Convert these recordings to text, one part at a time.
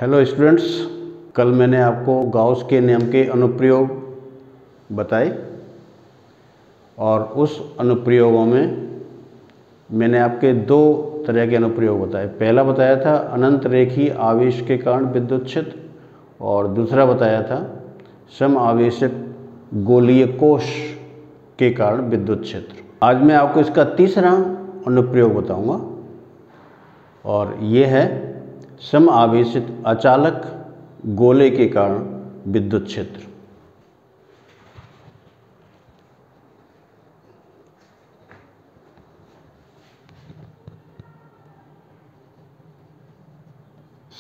Hello students, कल मैंने आपको गाउस के नियम के अनुप्रयोग बताए और उस अनुप्रयोगों में मैंने आपके दो तरह के अनुप्रयोग बताए। पहला बताया था अनंत रेखीय आवेश के कारण विद्युत क्षेत्र और दूसरा बताया था सम आवेशक गोलीय कोश के कारण विद्युत क्षेत्र। आज मैं आपको इसका तीसरा अनुप्रयोग बताऊंगा और ये है सम आवेशित अचालक गोले के कारण विद्युत क्षेत्र।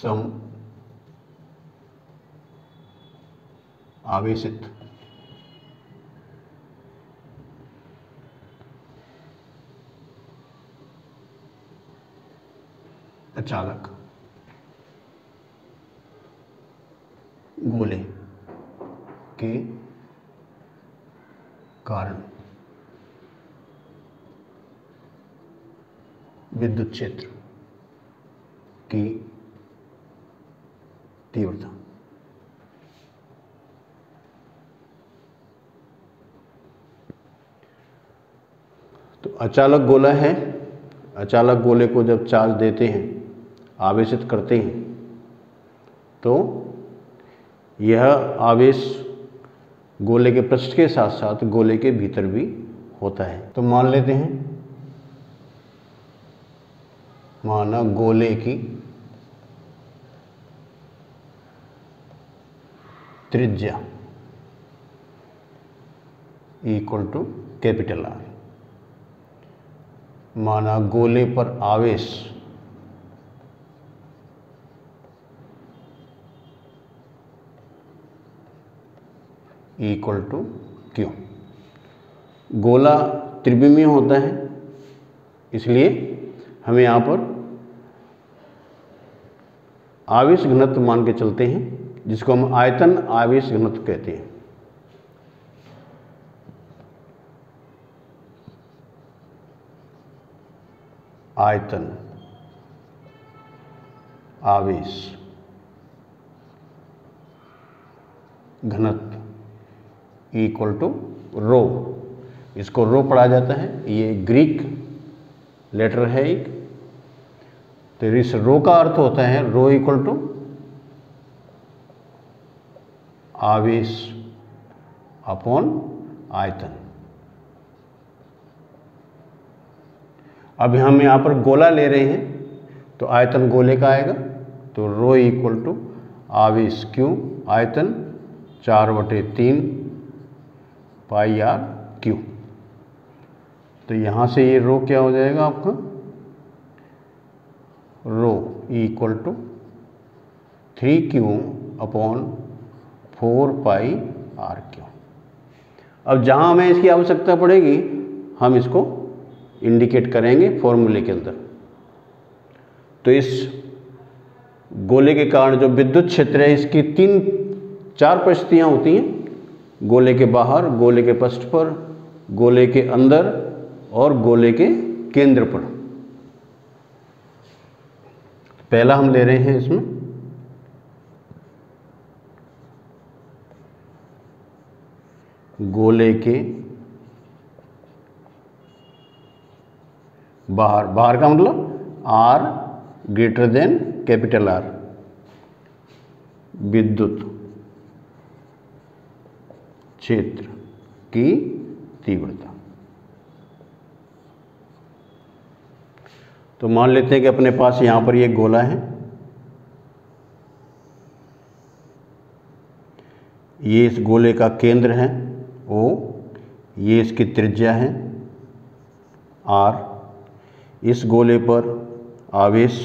सम आवेशित अचालक गोले के कारण विद्युत क्षेत्र की तीव्रता। तो अचालक गोला है। अचालक गोले को जब चार्ज देते हैं, आवेशित करते हैं, तो यह आवेश गोले के पृष्ठ के साथ साथ गोले के भीतर भी होता है। तो मान लेते हैं, माना गोले की त्रिज्या इक्वल टू कैपिटल आर। माना गोले पर आवेश इक्वल टू क्यू। गोला त्रिविमीय होता है, इसलिए हमें यहाँ पर आवेश घनत्व मान के चलते हैं, जिसको हम आयतन आवेश घनत्व कहते हैं। आयतन आवेश घनत्व इक्वल टू रो। इसको रो पढ़ा जाता है, ये ग्रीक लेटर है एक। तो इस रो का अर्थ होता है रो इक्वल टू आवेश अपॉन आयतन। अब हम यहाँ पर गोला ले रहे हैं तो आयतन गोले का आएगा, तो रो इक्वल टू आवेश क्यू आयतन 4/3 पाई आर क्यू। तो यहाँ से ये रो क्या हो जाएगा आपका, rho equal to 3Q upon 4 pi are q. अब जहाँ हमें इसकी आवश्यकता पड़ेगी हम इसको इंडिकेट करेंगे फॉर्मूले के अंदर। तो इस गोले के कारण जो विद्युत क्षेत्र है, इसकी 4 परिस्थितियाँ होती हैं। गोले के बाहर, गोले के पृष्ठ पर, गोले के अंदर और गोले के केंद्र पर। पहला हम ले रहे हैं इसमें गोले के बाहर। बाहर का मतलब R greater than capital R, विद्युत क्षेत्र की तीव्रता। तो मान लेते हैं कि अपने पास यहां पर ये गोला है, ये इस गोले का केंद्र है O, ये इसकी त्रिज्या है R। इस गोले पर आवेश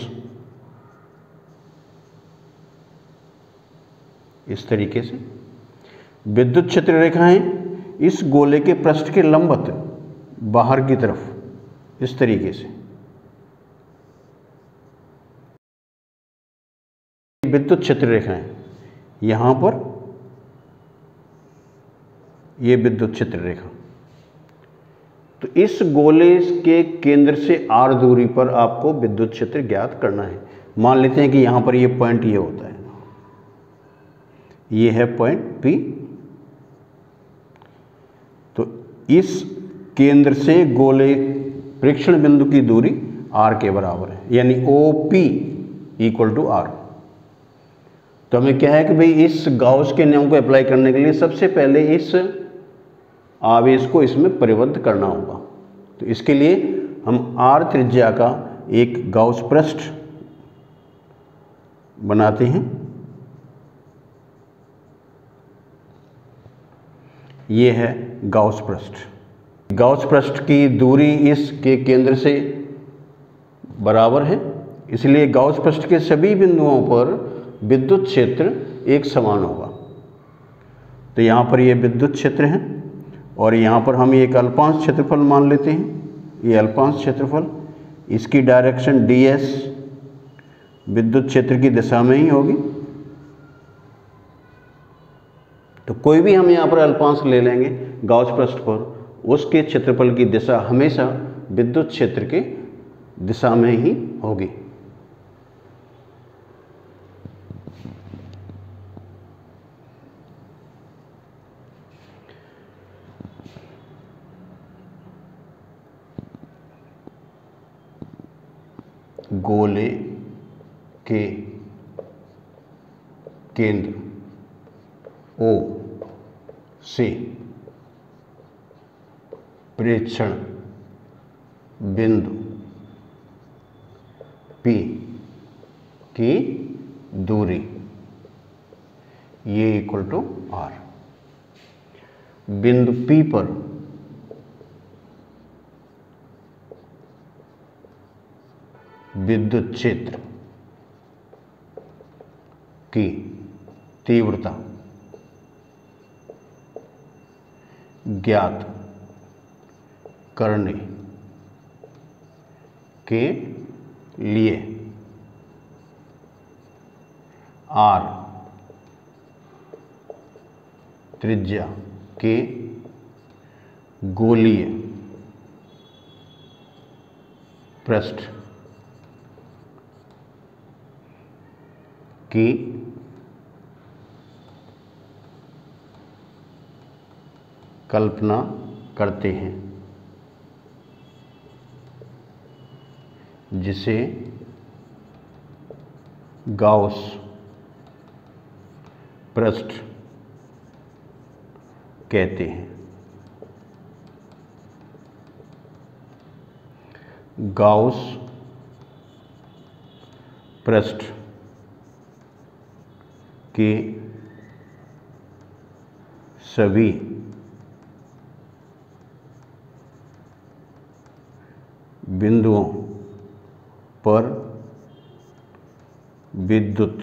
इस तरीके से, विद्युत क्षेत्र रेखाएं इस गोले के पृष्ठ के लंबवत बाहर की तरफ इस तरीके से। विद्युत क्षेत्र रेखाएं यहां पर, ये विद्युत क्षेत्र रेखा। तो इस गोले के केंद्र से r दूरी पर आपको विद्युत क्षेत्र ज्ञात करना है। मान लेते हैं कि यहाँ पर ये पॉइंट ये होता है, ये है पॉइंट P। तो इस केंद्र से गोले प्रेक्षण बिंदु की दूरी r के बराबर है, यानी OP = r। तो हमें क्या है कि भाई इस गाउस के नियम को अप्लाई करने के लिए सबसे पहले इस आवेश को इसमें परिबद्ध करना होगा। तो इसके लिए हम r त्रिज्या का एक गाउस पृष्ठ बनाते हैं। ये है गाउस पृष्ठ। गाउस पृष्ठ की दूरी इसके केंद्र से बराबर है, इसलिए गाउस पृष्ठ के सभी बिंदुओं पर विद्युत क्षेत्र एक समान होगा। तो यहाँ पर ये विद्युत क्षेत्र है और यहाँ पर हम एक अल्पांश क्षेत्रफल मान लेते हैं। ये अल्पांश क्षेत्रफल, इसकी डायरेक्शन ds विद्युत क्षेत्र की दिशा में ही होगी। तो कोई भी हम यहाँ पर अल्पांश ले लेंगे गाउस पृष्ठ पर, उसके क्षेत्रफल की दिशा हमेशा विद्युत क्षेत्र के दिशा में ही होगी। गोले के केंद्र O से प्रेक्षण बिंदु P की दूरी ये = r। बिंदु P पर विद्युत क्षेत्र की तीव्रता ज्ञात करने के लिए r त्रिज्या के गोलीय पृष्ठ की कल्पना करते हैं, जिसे गाउस पृष्ठ कहते हैं। गाउस पृष्ठ के सभी बिंदुओं पर विद्युत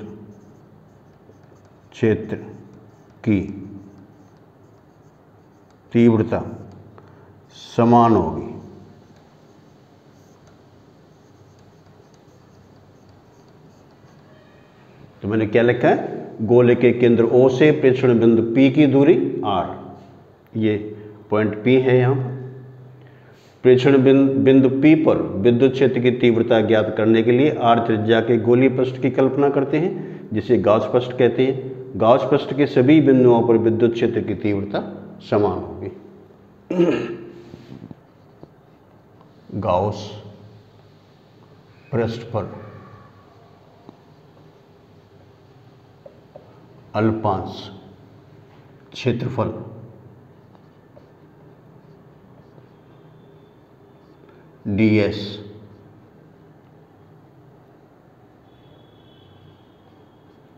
क्षेत्र की तीव्रता समान होगी। तो मैंने क्या लिखा है, गोले के केंद्र O से प्रेक्षण बिंदु P की दूरी r, ये पॉइंट P है। यहाँ प्रेक्षण बिंदु P पर विद्युत क्षेत्र की तीव्रता ज्ञात करने के लिए r त्रिज्या के गोलीय पृष्ठ की कल्पना करते हैं, जिसे गाउस पृष्ठ कहते हैं। गाउस पृष्ठ के सभी बिंदुओं पर विद्युत क्षेत्र की तीव्रता समान होगी। गाउस पृष्ठ पर अल्पांश क्षेत्रफल ds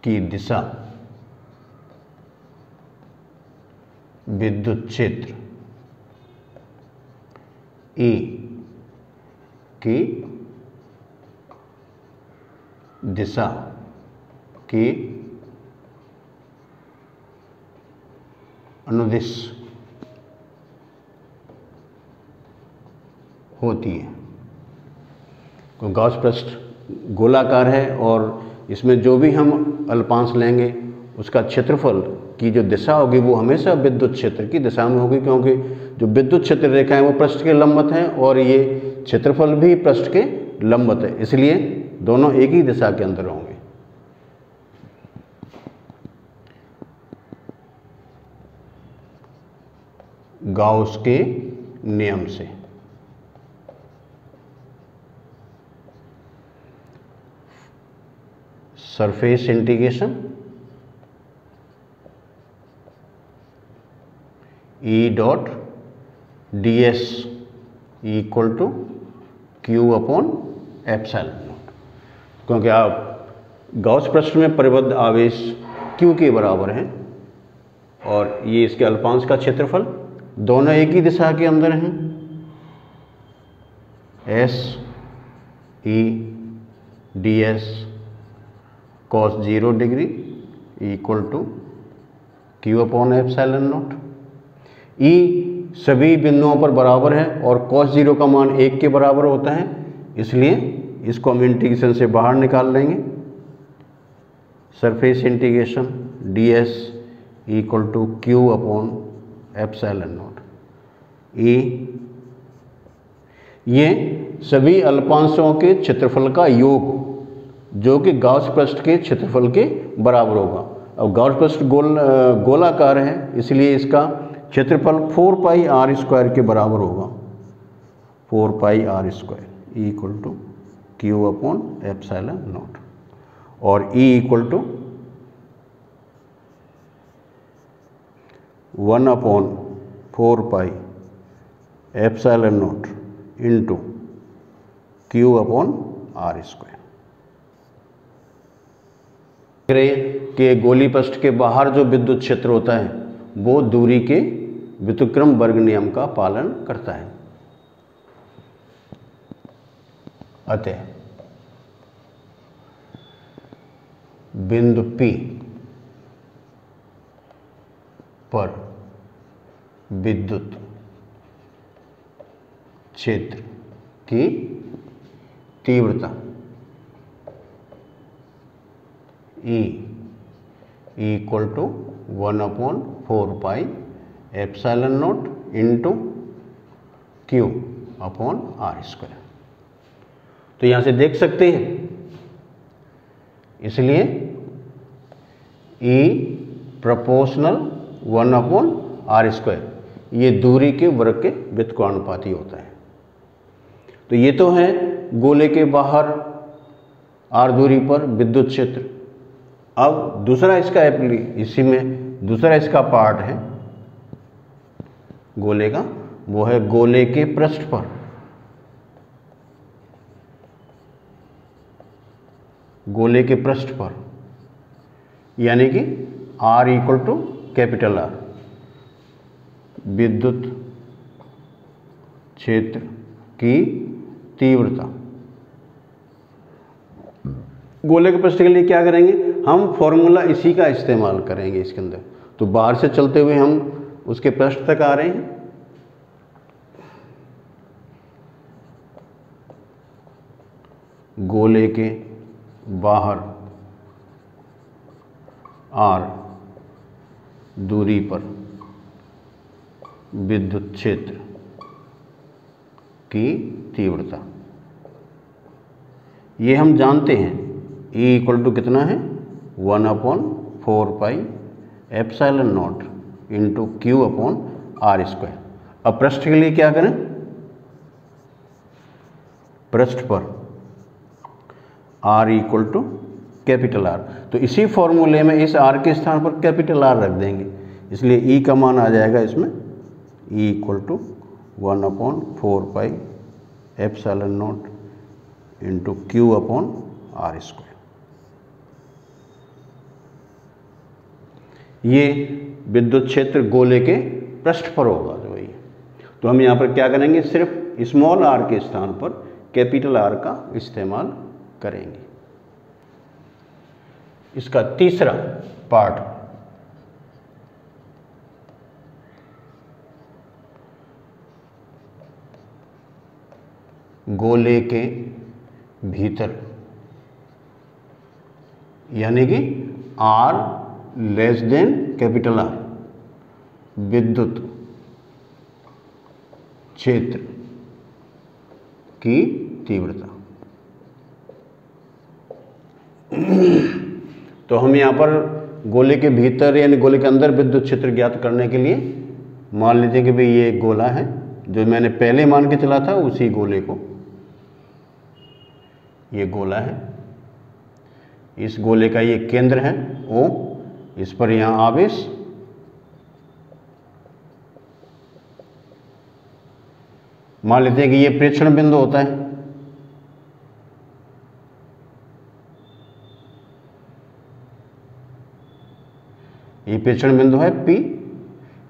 की दिशा विद्युत क्षेत्र E की दिशा के अनुदिश होती है। तो गाउस पृष्ठ गोलाकार है और इसमें जो भी हम अल्पांश लेंगे उसका क्षेत्रफल की जो दिशा होगी वो हमेशा विद्युत क्षेत्र की दिशा में होगी, क्योंकि जो विद्युत क्षेत्र रेखाएं वो पृष्ठ के लंबवत हैं और ये क्षेत्रफल भी पृष्ठ के लंबवत है, इसलिए दोनों एक ही दिशा के अंदर होंगे। गाउस के नियम से। Surface integration E dot D S equal to Q upon epsilon naught, क्योंकि आप गाउस पृष्ठ में परिबद्ध आवेश क्यू के बराबर हैं और ये इसके अल्पांश का क्षेत्रफल, दोनों एक ही दिशा के अंदर हैं, s e D s cos 0 degree equal to Q upon epsilon naught. E सभी बिंदुओं पर बराबर है और cos 0 का मान 1 के बराबर होता है, इसलिए इसको हम इंटीग्रेशन से बाहर निकाल लेंगे। Surface integration d S equal to Q upon epsilon naught. E ये सभी अल्पांशों के क्षेत्रफल का योग जो कि गाउस पृष्ठ के क्षेत्रफल के बराबर होगा। अब गाउस पृष्ठ गोलाकार है, इसलिए इसका क्षेत्रफल 4 पाई आर स्क्वायर के बराबर होगा। 4 pi r square equal to Q upon epsilon naught और e equal to 1 upon 4 pi epsilon naught into Q upon are square. के गोली पृष्ठ के बाहर जो विद्युत क्षेत्र होता है वो दूरी के व्युत्क्रम वर्ग नियम का पालन करता है। अतः बिंदु P पर विद्युत क्षेत्र की तीव्रता E equal to 1 upon 4 pi epsilon naught into Q upon are square. तो यहाँ से देख सकते हैं, इसलिए E proportional 1 upon are square, ये दूरी के वर्ग के व्युत्क्रमानुपाती होता है। तो ये तो है गोले के बाहर आर दूरी पर विद्युत क्षेत्र। अब दूसरा इसका इसी में दूसरा इसका पार्ट है गोले का, वो है गोले के पृष्ठ पर यानी कि R equal to capital R विद्युत क्षेत्र की तीव्रता। गोले के पृष्ठ के लिए क्या करेंगे, हम फॉर्मूला इसी का इस्तेमाल करेंगे इसके अंदर। तो बाहर से चलते हुए हम उसके पृष्ठ तक आ रहे हैं। गोले के बाहर R दूरी पर विद्युत क्षेत्र की तीव्रता, ये हम जानते हैं E इक्वल टू कितना है 1 upon 4 pi epsilon naught into Q upon are square. अब पृष्ठ के लिए क्या करें, पृष्ठ पर R equal to capital R, तो इसी फॉर्मूले में इस R के स्थान पर कैपिटल R रख देंगे, इसलिए E का मान आ जाएगा इसमें E equal to 1 upon 4 pi epsilon naught into Q upon are square. ये विद्युत क्षेत्र गोले के पृष्ठ पर होगा। तो वही, तो हम यहाँ पर क्या करेंगे, सिर्फ स्मॉल r के स्थान पर कैपिटल R का इस्तेमाल करेंगे। इसका तीसरा पार्ट, गोले के भीतर यानी कि R less than capital R विद्युत क्षेत्र की तीव्रता। तो हम यहाँ पर गोले के भीतर यानी गोले के अंदर विद्युत क्षेत्र ज्ञात करने के लिए मान लीजिए कि भाई ये एक गोला है, जो मैंने पहले मान के चला था उसी गोले को, ये गोला है, इस गोले का ये केंद्र है O, इस पर यहाँ आवेश, मान लेते हैं कि ये प्रेक्षण बिंदु होता है, ये प्रेक्षण बिंदु है P,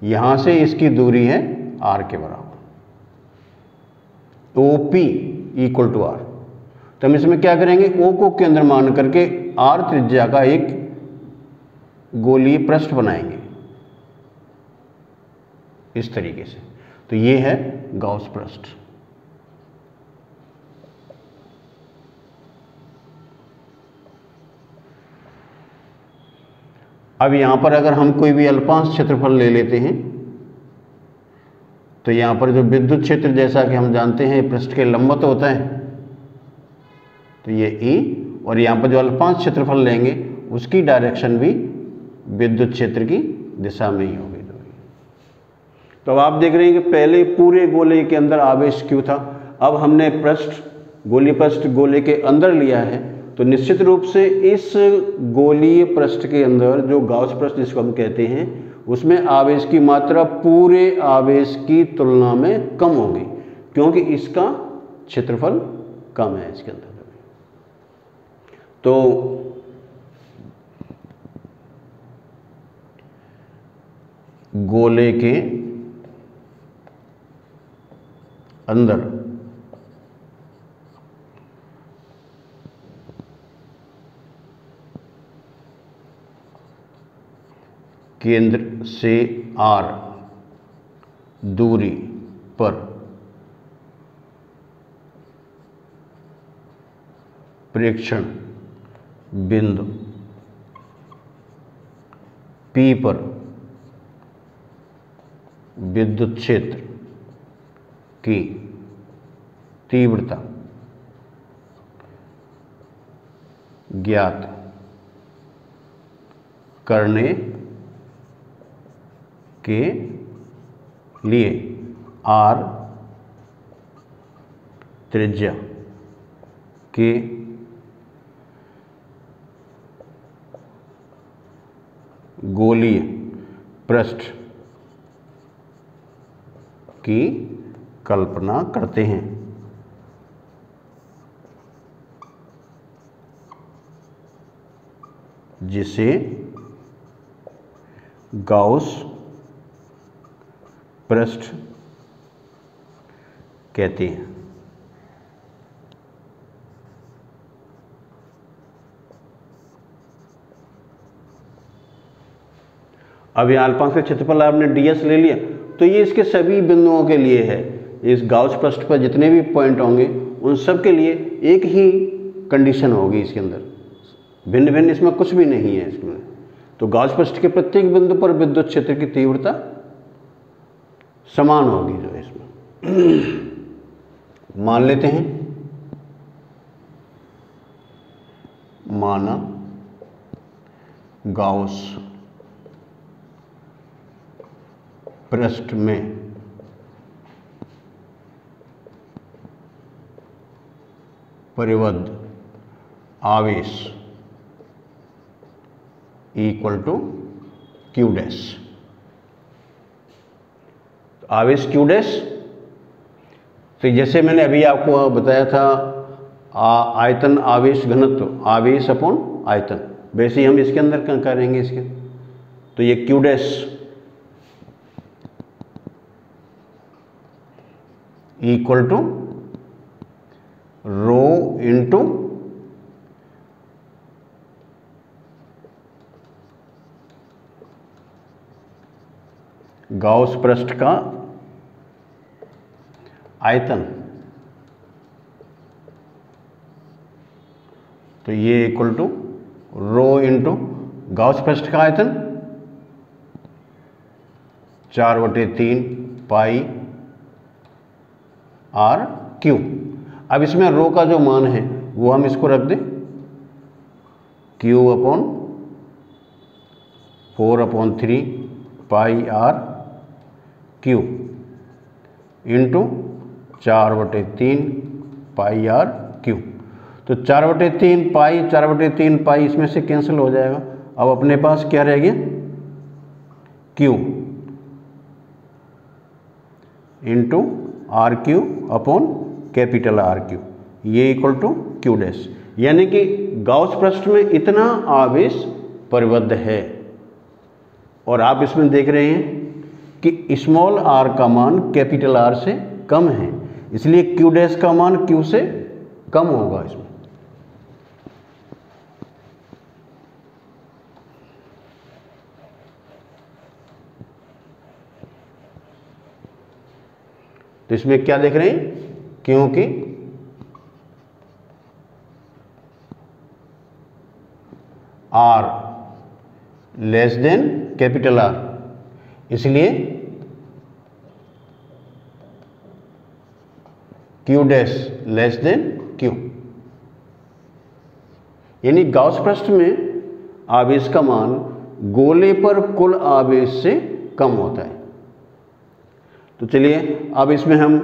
यहां से इसकी दूरी है R के बराबर, OP इक्वल टू R। तो हम इसमें क्या करेंगे, O को केंद्र मान करके R त्रिज्या का एक गोलीय पृष्ठ बनाएंगे इस तरीके से। तो ये है गाउस पृष्ठ। अब यहां पर अगर हम कोई भी अल्पांश क्षेत्रफल ले लेते हैं तो यहां पर जो विद्युत क्षेत्र, जैसा कि हम जानते हैं पृष्ठ के लंबवत होता है, तो ये E, और यहां पर जो अल्पांश क्षेत्रफल लेंगे उसकी डायरेक्शन भी विद्युत क्षेत्र की दिशा में ही होगी। तो अब आप देख रहे हैं कि पहले पूरे गोले के अंदर आवेश Q था, अब हमने पृष्ठ, गोलीय पृष्ठ गोले के अंदर लिया है, तो निश्चित रूप से इस गोलीय पृष्ठ के अंदर जो गाउस पृष्ठ जिसको हम कहते हैं, उसमें आवेश की मात्रा पूरे आवेश की तुलना में कम होगी, क्योंकि इसका क्षेत्रफल कम है इसके अंदर। तो गोले के अंदर केंद्र से R दूरी पर प्रेक्षण बिंदु P पर विद्युत क्षेत्र की तीव्रता ज्ञात करने के लिए R त्रिज्या के गोलीय पृष्ठ की कल्पना करते हैं, जिसे गाउस पृष्ठ कहते हैं। अब यहाँ अल्पांश का क्षेत्रफल आपने ds ले लिया, तो ये इसके सभी बिंदुओं के लिए है। इस गाउस पृष्ठ पर जितने भी पॉइंट होंगे उन सब के लिए एक ही कंडीशन होगी इसके अंदर, भिन्न भिन्न इसमें कुछ भी नहीं है इसमें। तो गाउस पृष्ठ के प्रत्येक बिंदु पर विद्युत क्षेत्र की तीव्रता समान होगी जो है इसमें। मान लेते हैं, माना गाउस पृष्ठ में परिबद्ध आवेश इक्वल टू Q डैश। आवेश Q डैश, तो जैसे मैंने अभी आपको बताया था आयतन आवेश घनत्व, आवेश अपॉन आयतन, वैसे ही हम इसके अंदर क्या करेंगे इसके। तो ये Q dash equal to rho into Gauss पृष्ठ का आयतन, तो ये equal to rho into Gauss पृष्ठ का आयतन 4/3 पाई आर क्यू। अब इसमें रो का जो मान है वो हम इसको रख दें Q/4/3 pi are Q into 4/3 pi are Q. तो 4/3 पाई 4/3 पाई इसमें से कैंसिल हो जाएगा। अब अपने पास क्या रह गया, Q into R Q upon capital R Q, ये इक्वल टू क्यू डैश। यानी कि गाउस पृष्ठ में इतना आवेश परिबद्ध है और आप इसमें देख रहे हैं कि स्मॉल आर का मान कैपिटल आर से कम है, इसलिए क्यू डैश का मान क्यू से कम होगा इसमें। तो इसमें क्या देख रहे हैं, क्योंकि r less than capital r, इसलिए q dash less than q. यानी गाउस पृष्ठ में आवेश का मान गोले पर कुल आवेश से कम होता है। तो चलिए अब इसमें हम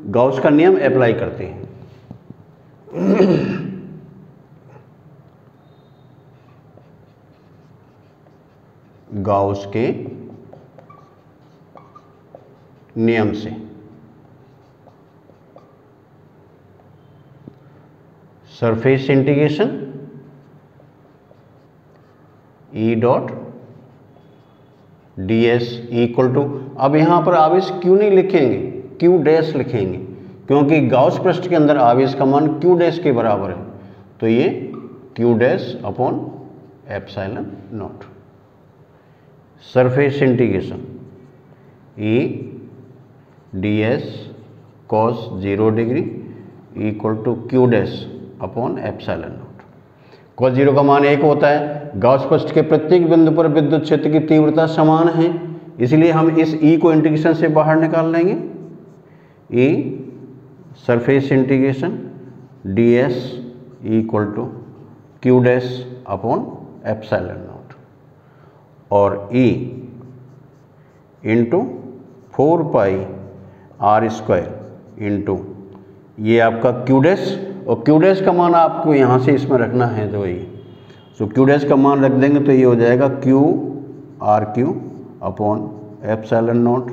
गाउस का नियम अप्लाई करते हैं। गाउस के नियम से surface integration E dot D S equal to, अब यहां पर आवेश क्यू नहीं लिखेंगे, क्यू डैश लिखेंगे, क्योंकि गाउस पृष्ठ के अंदर आवेश का मान क्यू डैश के बराबर है। तो ये Q dash upon epsilon naught. Surface integration E D S cos 0 degree equal to Q dash upon epsilon naught. Cos 0 का मान 1 होता है। गाउस पृष्ठ के प्रत्येक बिंदु पर विद्युत क्षेत्र की तीव्रता समान है, इसलिए हम इस ई को इंटीग्रेशन से बाहर निकाल लेंगे। E surface integration d S equal to Q dash upon epsilon naught और e into 4 pi r square into ये आपका क्यू डैश, और क्यू डैश का मान आपको यहाँ से इसमें रखना है। तो ये सो क्यू डैश का मान रख देंगे तो ये हो जाएगा Q R Q upon epsilon naught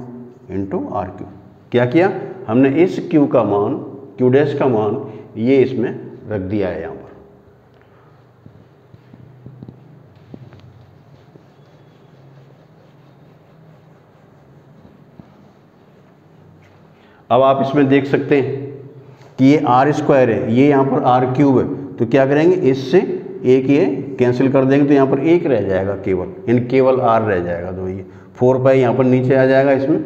into R Q. क्या किया हमने, इस क्यू का मान, क्यू डैश का मान ये इसमें रख दिया है यहाँ पर। अब आप इसमें देख सकते हैं कि ये आर स्क्वायर है, ये यहाँ पर आर क्यूब है, तो क्या करेंगे, इससे एक ये कैंसिल कर देंगे तो यहाँ पर एक रह जाएगा केवल, इन केवल आर रह जाएगा। तो ये 4 पाई यहाँ पर नीचे आ जाएगा इसमें।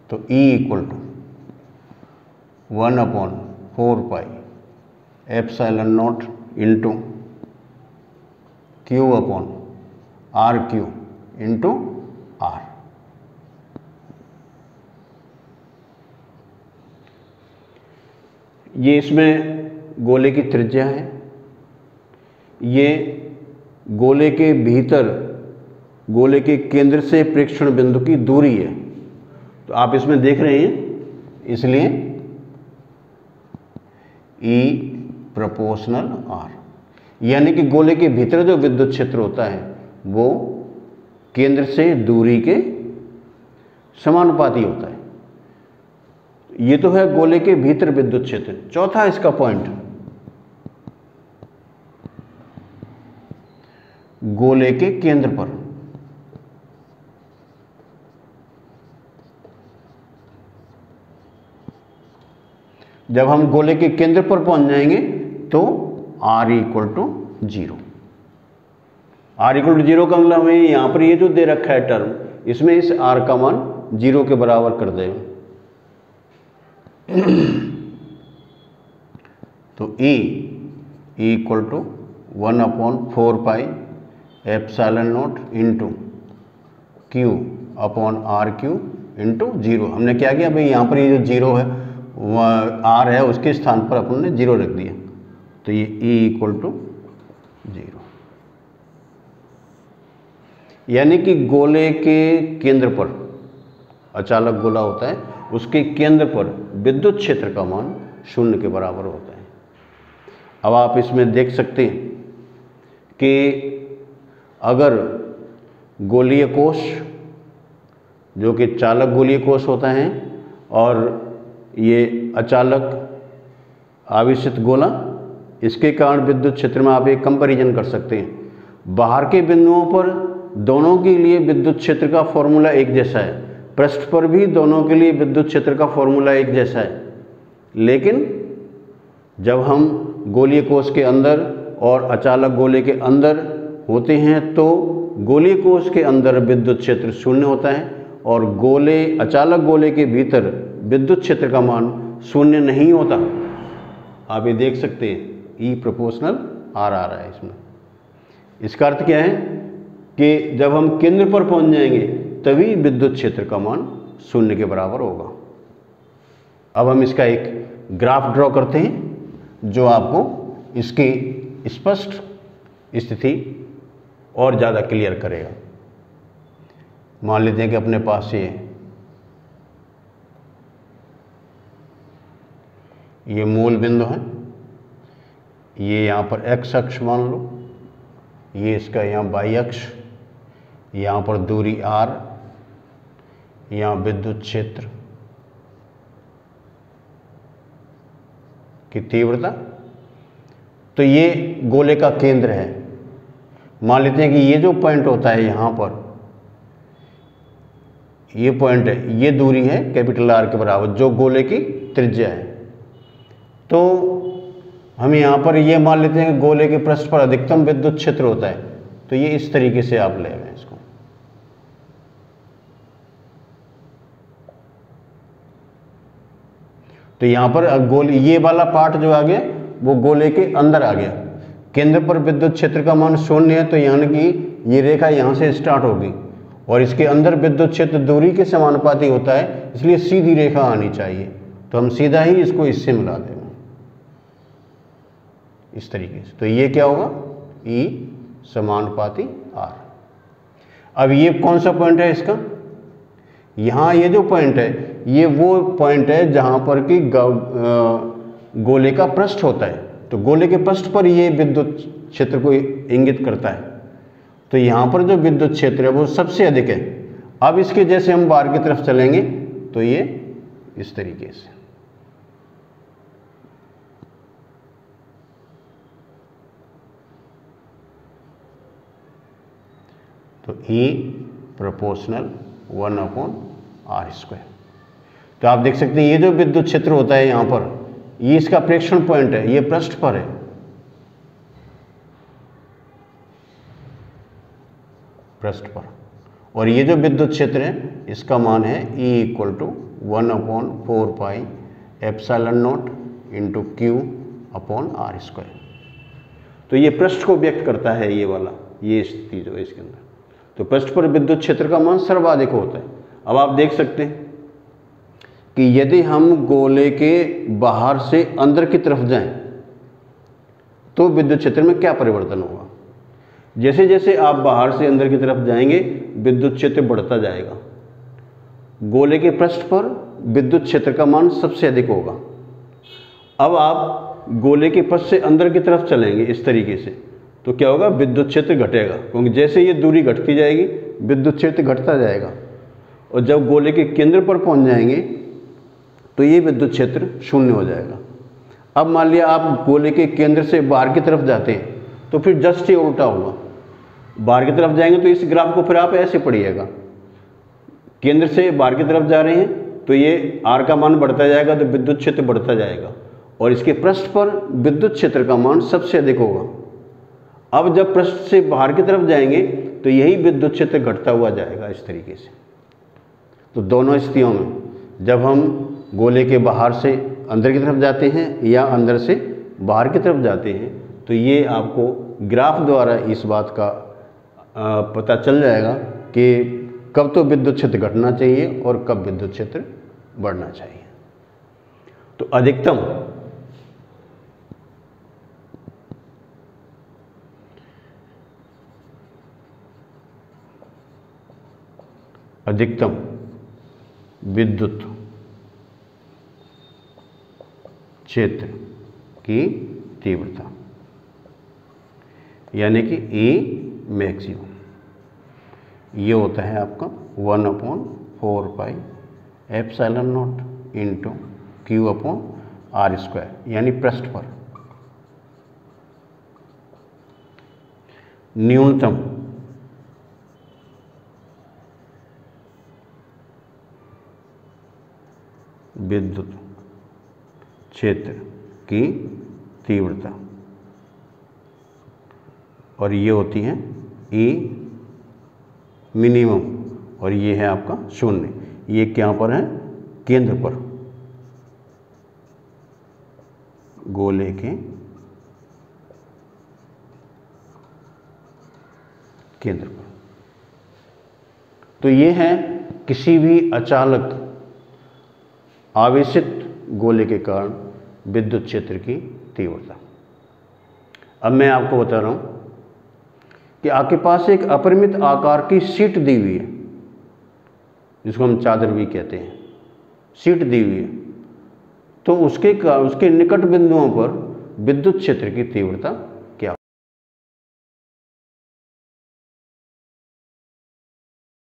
तो E equal to 1/4 pi epsilon naught into Q upon R Q into R. ये इसमें गोले की त्रिज्या है, ये गोले के भीतर गोले के केंद्र से प्रेक्षण बिंदु की दूरी है। तो आप इसमें देख रहे हैं, इसलिए E प्रोपोर्शनल R, यानी कि गोले के भीतर जो विद्युत क्षेत्र होता है वो केंद्र से दूरी के समानुपाती होता है। ये तो है गोले के भीतर विद्युत क्षेत्र। चौथा इसका पॉइंट, गोले के केंद्र पर जब हम गोले के केंद्र पर पहुंच जाएंगे तो R equal to 0। R equal to 0 का मतलब हमें यहां पर ये जो दे रखा है टर्म, इसमें इस R का मान 0 के बराबर कर देंगे। तो E equal to 1/4 pi epsilon naught into Q upon R Q into 0। हमने क्या किया भाई, यहाँ पर ये जो 0 है आर है, उसके स्थान पर अपन ने 0 रख दिया। तो ये E इक्वल टू 0। यानी कि गोले के केंद्र पर, अचालक गोला होता है, उसके केंद्र पर विद्युत क्षेत्र का मान 0 के बराबर होता है। अब आप इसमें देख सकते हैं कि अगर गोलीय कोश, जो कि चालक गोलीय कोश होता है, और ये अचालक आवेशित गोला, इसके कारण विद्युत क्षेत्र में आप एक कंपैरिजन कर सकते हैं। बाहर के बिंदुओं पर दोनों के लिए विद्युत क्षेत्र का फॉर्मूला एक जैसा है, पृष्ठ पर भी दोनों के लिए विद्युत क्षेत्र का फॉर्मूला एक जैसा है, लेकिन जब हम गोलीय कोश के अंदर और अचालक गोले के अंदर होते हैं तो गोलीय कोश के अंदर विद्युत क्षेत्र 0 होता है और अचालक गोले के भीतर विद्युत क्षेत्र का मान 0 नहीं होता। आप ये देख सकते हैं E प्रोपोर्शनल R आ रहा है इसमें। इसका अर्थ क्या है कि जब हम केंद्र पर पहुंच जाएंगे तभी विद्युत क्षेत्र का मान 0 के बराबर होगा। अब हम इसका एक ग्राफ ड्रॉ करते हैं जो आपको इसकी स्पष्ट स्थिति और ज़्यादा क्लियर करेगा। मान लेते हैं कि अपने पास ये मूल बिंदु है, ये यहाँ पर x अक्ष मान लो, ये इसका यहाँ y अक्ष, यहाँ पर दूरी r, यहाँ विद्युत क्षेत्र की तीव्रता। तो ये गोले का केंद्र है। मान लेते हैं कि ये जो पॉइंट होता है यहाँ पर, ये पॉइंट है, ये दूरी है कैपिटल R के बराबर जो गोले की त्रिज्या है। तो हम यहाँ पर ये मान लेते हैं कि गोले के पृष्ठ पर अधिकतम विद्युत क्षेत्र होता है। तो ये इस तरीके से आप ले रहे हैं इसको। तो यहाँ पर गोले, ये वाला पार्ट जो आ गया वो गोले के अंदर आ गया। केंद्र पर विद्युत क्षेत्र का मान 0 है, तो यानी कि ये रेखा यहाँ से स्टार्ट होगी और इसके अंदर विद्युत क्षेत्र दूरी के समानुपाती होता है, इसलिए सीधी रेखा आनी चाहिए। तो हम सीधा ही इसको इससे मिला देंगे इस तरीके से। तो ये क्या होगा, E समानुपाती R। अब ये कौन सा पॉइंट है इसका, यहाँ ये जो पॉइंट है ये वो पॉइंट है जहाँ पर कि गोले का पृष्ठ होता है। तो गोले के पृष्ठ पर ये विद्युत क्षेत्र को इंगित करता है। तो यहाँ पर जो विद्युत क्षेत्र है वो सबसे अधिक है। अब इसके जैसे हम बाहर की तरफ चलेंगे तो ये इस तरीके से, तो E प्रोपोर्शनल 1/r²। तो आप देख सकते हैं ये जो विद्युत क्षेत्र होता है यहाँ पर, ये इसका प्रेक्षण पॉइंट है, ये पृष्ठ पर है। पृष्ठ पर, और ये जो विद्युत क्षेत्र है इसका मान है E = 1/4πε0 × Q/r²। तो ये पृष्ठ को व्यक्त करता है, ये वाला, ये स्थिति जो है इसके अंदर। तो पृष्ठ पर विद्युत क्षेत्र का मान सर्वाधिक होता है। अब आप देख सकते हैं कि यदि हम गोले के बाहर से अंदर की तरफ जाएं तो विद्युत क्षेत्र में क्या परिवर्तन होगा। जैसे जैसे आप बाहर से अंदर की तरफ जाएंगे विद्युत क्षेत्र बढ़ता जाएगा। गोले के पृष्ठ पर विद्युत क्षेत्र का मान सबसे अधिक होगा। अब आप गोले के पृष्ठ से अंदर की तरफ चलेंगे इस तरीके से, तो क्या होगा, विद्युत क्षेत्र घटेगा, क्योंकि जैसे ये दूरी घटती जाएगी विद्युत क्षेत्र घटता जाएगा। और जब गोले के केंद्र पर पहुंच जाएंगे तो ये विद्युत क्षेत्र 0 हो जाएगा। अब मान लिया आप गोले के केंद्र से बाहर की तरफ जाते हैं तो फिर जस्ट ये उल्टा होगा। बाहर की तरफ जाएंगे तो इस ग्राफ को फिर आप ऐसे पढ़िएगा, केंद्र से बाहर की तरफ जा रहे हैं तो ये R का मान बढ़ता जाएगा, तो विद्युत क्षेत्र बढ़ता जाएगा और इसके पृष्ठ पर विद्युत क्षेत्र का मान सबसे अधिक होगा। अब जब पृष्ठ से बाहर की तरफ जाएंगे तो यही विद्युत क्षेत्र घटता हुआ जाएगा इस तरीके से। तो दोनों स्थितियों में, जब हम गोले के बाहर से अंदर की तरफ जाते हैं या अंदर से बाहर की तरफ जाते हैं, तो ये आपको ग्राफ द्वारा इस बात का पता चल जाएगा कि कब तो विद्युत क्षेत्र घटना चाहिए और कब विद्युत क्षेत्र बढ़ना चाहिए। तो अधिकतम अधिकतम विद्युत क्षेत्र की तीव्रता, यानी कि E मैक्सिमम, ये होता है आपका 1/4πε0 इंटू Q/r², यानी पृष्ठ पर न्यूनतम विद्युत क्षेत्र की तीव्रता, और ये होती है E मिनिमम, और ये है आपका 0। ये क्या पर है? केंद्र पर, गोले के केंद्र पर। तो ये है किसी भी अचानक आवेशित गोले के कारण विद्युत क्षेत्र की तीव्रता। अब मैं आपको बता रहा हूं कि आपके पास एक अपरिमित आकार की शीट दी हुई है, जिसको हम चादर भी कहते हैं, शीट दी हुई है। तो उसके निकट बिंदुओं पर विद्युत क्षेत्र की तीव्रता